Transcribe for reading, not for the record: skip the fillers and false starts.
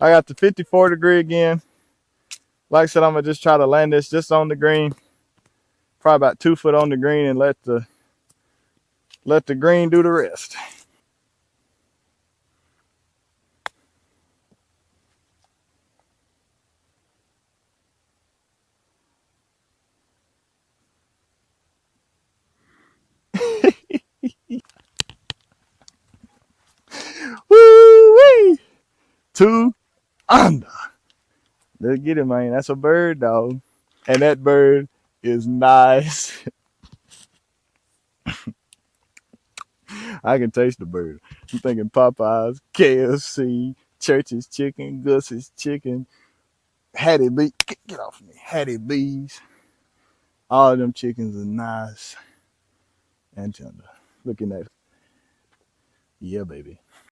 I got the 54 degree again. Like I said, I'm gonna just try to land this just on the green, probably about 2 foot on the green, and let the green do the rest. Woo wee! 2 under. Let's get it, man. That's a bird, dog. And that bird is nice. I can taste the bird. I'm thinking Popeyes, KFC, Church's Chicken, Gus's Chicken, Hattie B. Get off of me. Hattie B's. All of them chickens are nice and tender. Looking at, yeah, baby.